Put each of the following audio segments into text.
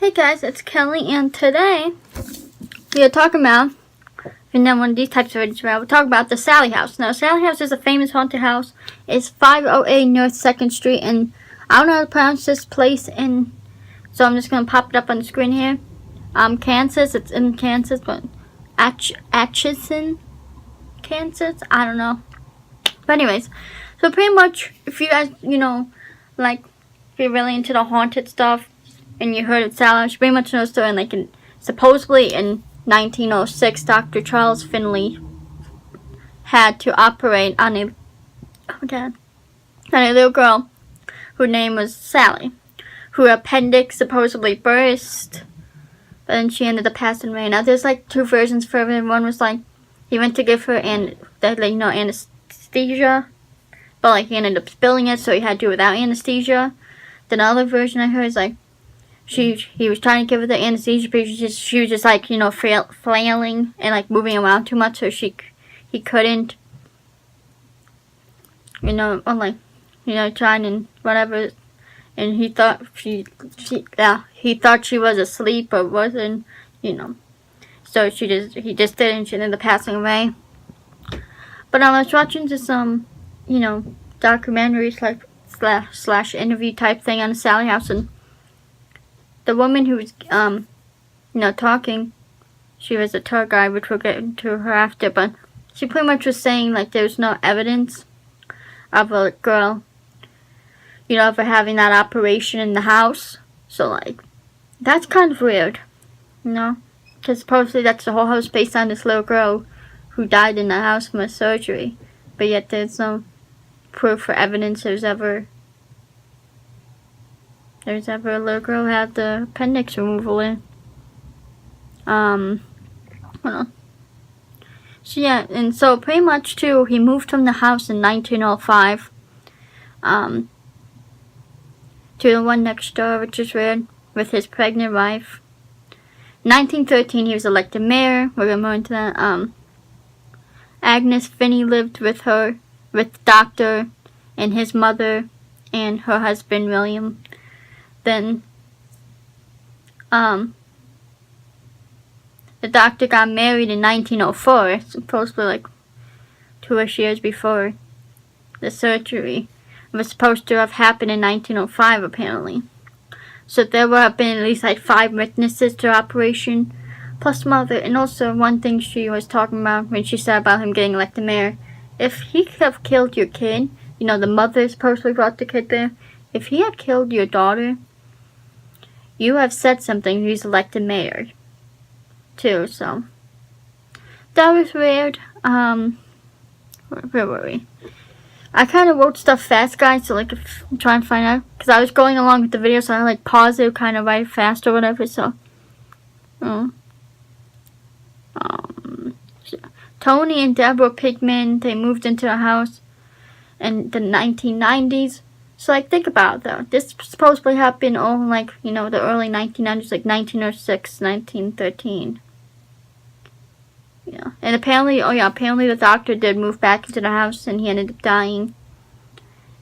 Hey guys, it's Kelly, and today we are talking about, and then one of these types of videos where we'll talk about the Sallie House. Now, Sallie House is a famous haunted house. It's 508 North 2nd Street, and I don't know how to pronounce this place, and so I'm just going to pop it up on the screen here. Kansas, it's in Kansas, but Atchison, Kansas, I don't know. But anyways, so pretty much, if you guys, like, if you're really into the haunted stuff, and you heard of Sallie House, you pretty much know the story. Like, supposedly in 1906, Dr. Charles Finley had to operate on a little girl whose name was Sallie, whose appendix supposedly burst, but then she ended up passing away. Now, there's like two versions for it. One was like he went to give her anesthesia, but like he ended up spilling it, so he had to do it without anesthesia. The other version I heard is like he was trying to give her the anesthesia, but she was just like, flailing and like moving around too much, so he couldn't, trying and whatever, and he thought he thought she was asleep but wasn't, so he just did it, and she ended up passing away. But I was watching this documentaries like slash interview type thing on the Sallie House, and the woman who was, talking, she was a tour guide, which we'll get into her after, but she pretty much was saying, like, there's no evidence of a girl, of her having that operation in the house. So, like, that's kind of weird, because supposedly that's the whole house based on this little girl who died in the house from a surgery, but yet there's no proof or evidence there's ever a little girl who had the appendix removal in. Hold on. So yeah, and so pretty much too, he moved from the house in 1905, to the one next door, which is weird, with his pregnant wife. 1913, he was elected mayor. We're gonna move into that. Agnes Finney lived with the doctor and his mother and her husband William. Then, the doctor got married in 1904, supposedly like 2-ish years before the surgery. It was supposed to have happened in 1905, apparently. So there would have been at least like 5 witnesses to the operation, plus mother. And also one thing she was talking about when she said about him getting elected mayor, if he could have killed your kid, the mother supposedly brought the kid there, if he had killed your daughter, you have said something, he's elected mayor, too, so, that was weird. Where were we? I kind of wrote stuff fast, guys, so, like, if I'm trying to find out, because I was going along with the video, so I, like, paused it, kind of write fast or whatever, so, Tony and Deborah Pigman, they moved into a house in the 1990s. So, like, think about it, though. This supposedly happened all, like, the early 1900s, like 1906, 1913. Yeah. And apparently the doctor did move back into the house, and he ended up dying.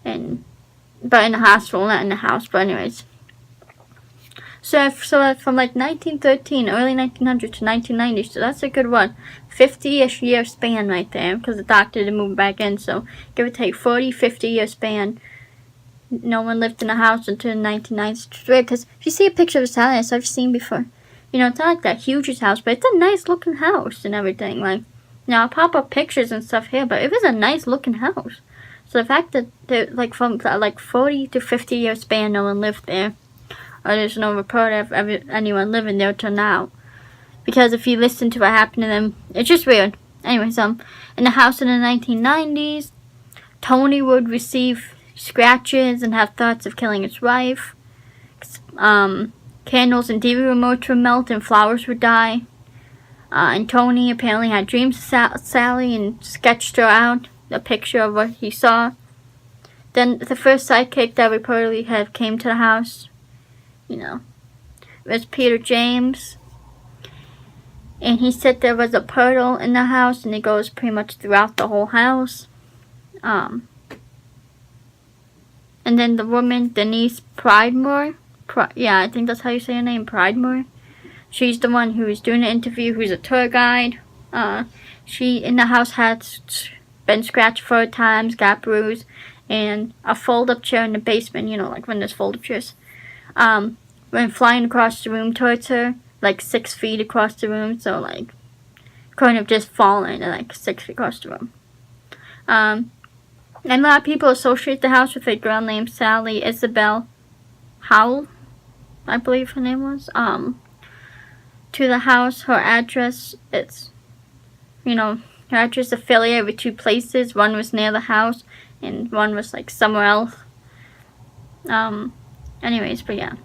But in the hospital, not in the house, but anyways. So from, like, 1913, early 1900s to 1990, so that's a good one. 50-ish year span right there, because the doctor did move back in, so give or take 40, 50-year span. No one lived in the house until the 1990s. It's weird, because if you see a picture of a Sallie House, I've seen before. It's not like that huge house, but it's a nice looking house and everything. Like, I'll pop up pictures and stuff here, but it was a nice looking house. So the fact that like from like 40 to 50 year span, no one lived there, or there's no report of anyone living there till now. Because if you listen to what happened to them, it's just weird. Anyways, in the house in the 1990s, Tony would receive scratches and have thoughts of killing his wife. Candles and TV remotes would melt and flowers would die. And Tony apparently had dreams of Sallie and sketched her out, a picture of what he saw. Then the first sidekick that reportedly came to the house, was Peter James. And he said there was a portal in the house, and it goes pretty much throughout the whole house. And then the woman, Denise Pridemore, yeah, I think that's how you say her name, Pridemore. She's the one who was doing the interview, who's a tour guide. She in the house had been scratched 4 times, got bruised, and a fold-up chair in the basement, you know, like when there's fold-up chairs, went flying across the room towards her, like 6 feet across the room, so like couldn't have just fallen like 6 feet across the room. And a lot of people associate the house with a girl named Sallie Isabel House, I believe her name was. To the house, her address, it's, you know, her address is affiliated with 2 places. One was near the house, and one was like somewhere else. Anyways, but yeah.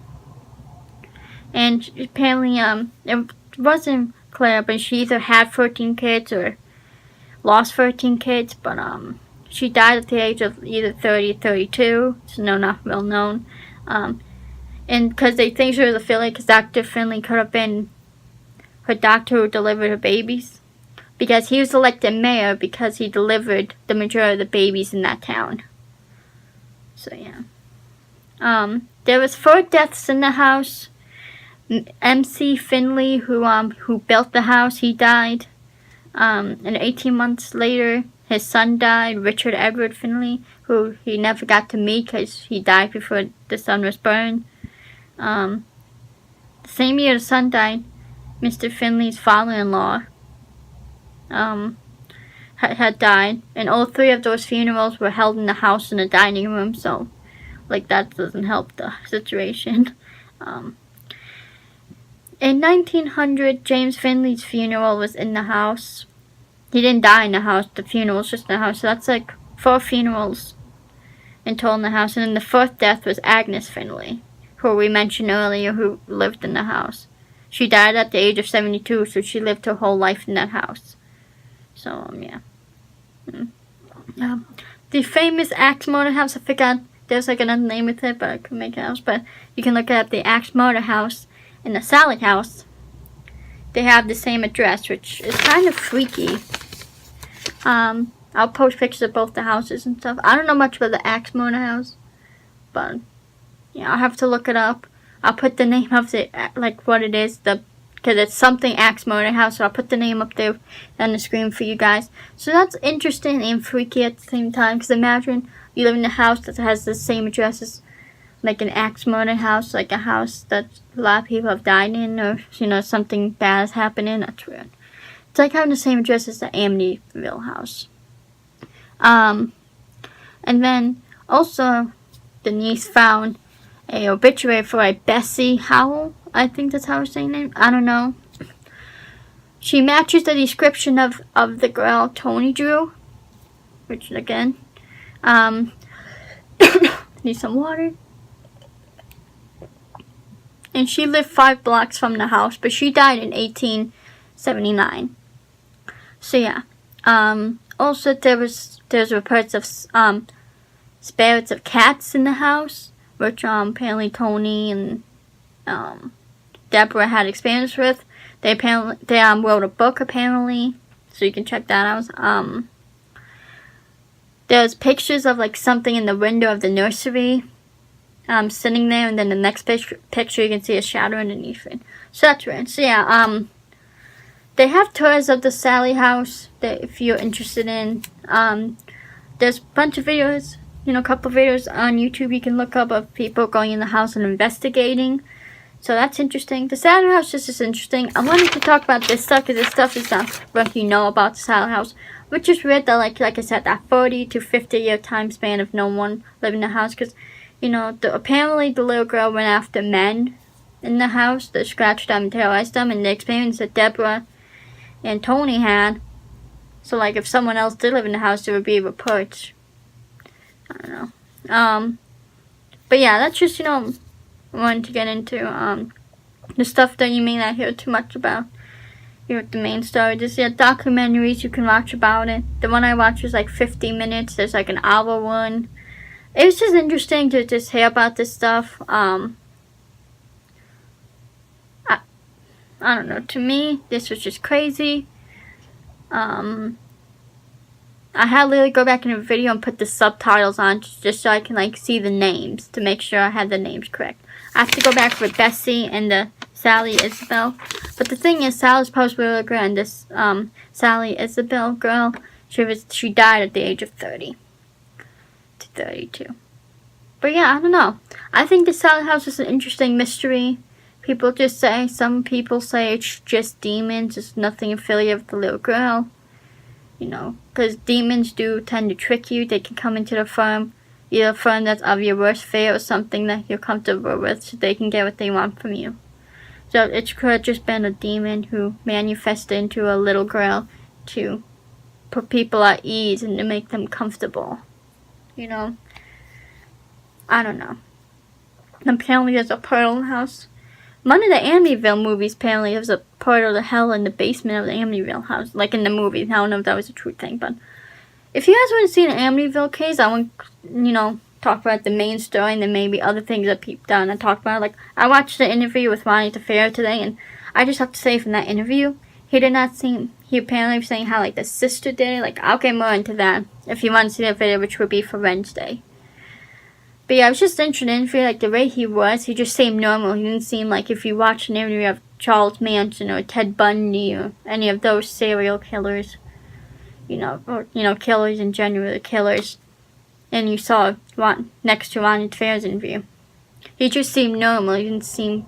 And apparently, it wasn't clear, but she either had 14 kids or lost 14 kids, but she died at the age of either 30 or 32, so no, not well known. And because they think she was affiliated, because Dr. Finley could have been her doctor who delivered her babies, because he was elected mayor because he delivered the majority of the babies in that town. So yeah. There was 4 deaths in the house. MC Finley, who built the house, he died. And 18 months later, his son died, Richard Edward Finley, who he never got to meet because he died before the son was born. The same year the son died, Mr. Finley's father-in-law had died, and all 3 of those funerals were held in the house in the dining room, so like that doesn't help the situation. In 1900, James Finley's funeral was in the house. He didn't die in the house, the funeral was just in the house, so that's like 4 funerals in total in the house. And then the 4th death was Agnes Finley, who we mentioned earlier, who lived in the house. She died at the age of 72, so she lived her whole life in that house. So, yeah. The famous Axe Murder House, I forgot, there's like another name with it, but I couldn't make it out. But you can look at the Axe Murder House and the Sallie House. They have the same address, which is kind of freaky. I'll post pictures of both the houses and stuff. I don't know much about the Axe Murder House, but yeah, I'll have to look it up. I'll put the name of it, like what it is, because it's something Axe Murder House, so I'll put the name up there on the screen for you guys. So that's interesting and freaky at the same time, because imagine you live in a house that has the same address as like an Axe Murder House, like a house that a lot of people have died in, or, you know, something bad has happened in. That's weird. It's like having the same address as the Amityville house. And then also the niece found a obituary for a Bessie Howell. I think that's how her saying name. I don't know. She matches the description of the girl Tony drew, which again, need some water. And she lived 5 blocks from the house, but she died in 1879. So yeah. Also there's reports of spirits of cats in the house, which apparently Tony and Deborah had experience with. They wrote a book apparently, so you can check that out. There's pictures of like something in the window of the nursery, sitting there, and then the next picture you can see a shadow underneath it. So that's weird. So yeah, they have tours of the Sallie House that if you're interested in. There's a bunch of videos, you know, a couple of videos on YouTube you can look up of people going in the house and investigating. So that's interesting. The Sallie House is just interesting. I wanted to talk about this stuff because this stuff is not what you know about the Sallie House, which is weird that, like I said, that 40 to 50 year time span of no one living in the house. Because, you know, apparently the little girl went after men in the house that scratched them and terrorized them, and the experience that Deborah and Tony had. So, like, if someone else did live in the house, there would be reports. I don't know. But yeah, that's just, you know, I wanted to get into the stuff that you may not hear too much about here with the main story. There's documentaries you can watch about it. The one I watched was like 50 minutes. There's like an hour one. It was just interesting to just hear about this stuff. I don't know. To me, this was just crazy. I had to literally go back in the video and put the subtitles on just so I can like see the names to make sure I had the names correct. I have to go back with Bessie and the Sallie Isabel. But the thing is, Sally's supposed to be really good, and this Sallie Isabel girl, she died at the age of 30 to 32. But yeah, I don't know. I think the Sallie House is an interesting mystery. Some people say it's just demons. It's nothing affiliated with the little girl. You know, because demons do tend to trick you. They can come into the firm, either a firm that's of your worst fear or something that you're comfortable with, so they can get what they want from you. So it could have just been a demon who manifested into a little girl to put people at ease and to make them comfortable. You know? I don't know. And apparently there's a portal in the house. One of the Amityville movies apparently has a portal to hell in the basement of the Amityville house. Like in the movies. I don't know if that was a true thing, but if you guys want to see an Amityville case, I want, you know, talk about the main story and then maybe other things that people done and talk about. Like, I watched the interview with Ronnie DeFeo today, and I just have to say from that interview, he apparently was saying how, like, the sister did it. Like, I'll get more into that if you want to see that video, which would be for Wednesday. But yeah, I was just interested in like the way he just seemed normal. He didn't seem like if you watch an interview of Charles Manson or Ted Bundy or any of those serial killers, killers in general, the killers, and you saw next to Ronnie DeFeo's interview. He just seemed normal. He didn't seem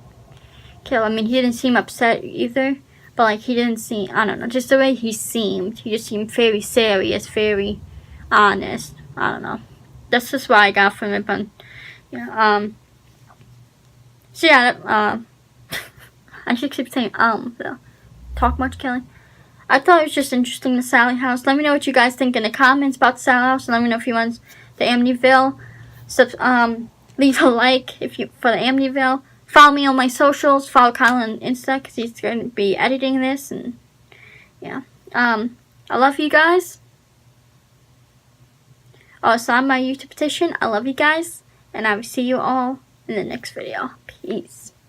killer. I mean, he didn't seem upset either, but like he didn't seem, I don't know, just the way he seemed. He just seemed very serious, very honest. I don't know. That's just what I got from it, but yeah. So yeah. I should keep saying though. Talk much, Kelly. I thought it was just interesting, the Sallie House. Let me know what you guys think in the comments about the Sallie House, and let me know if you want the Amityville. Leave a like for the Amityville. Follow me on my socials. Follow Kyle on Insta because he's going to be editing this, and yeah. I love you guys. Sign my YouTube petition. I love you guys, and I will see you all in the next video. Peace.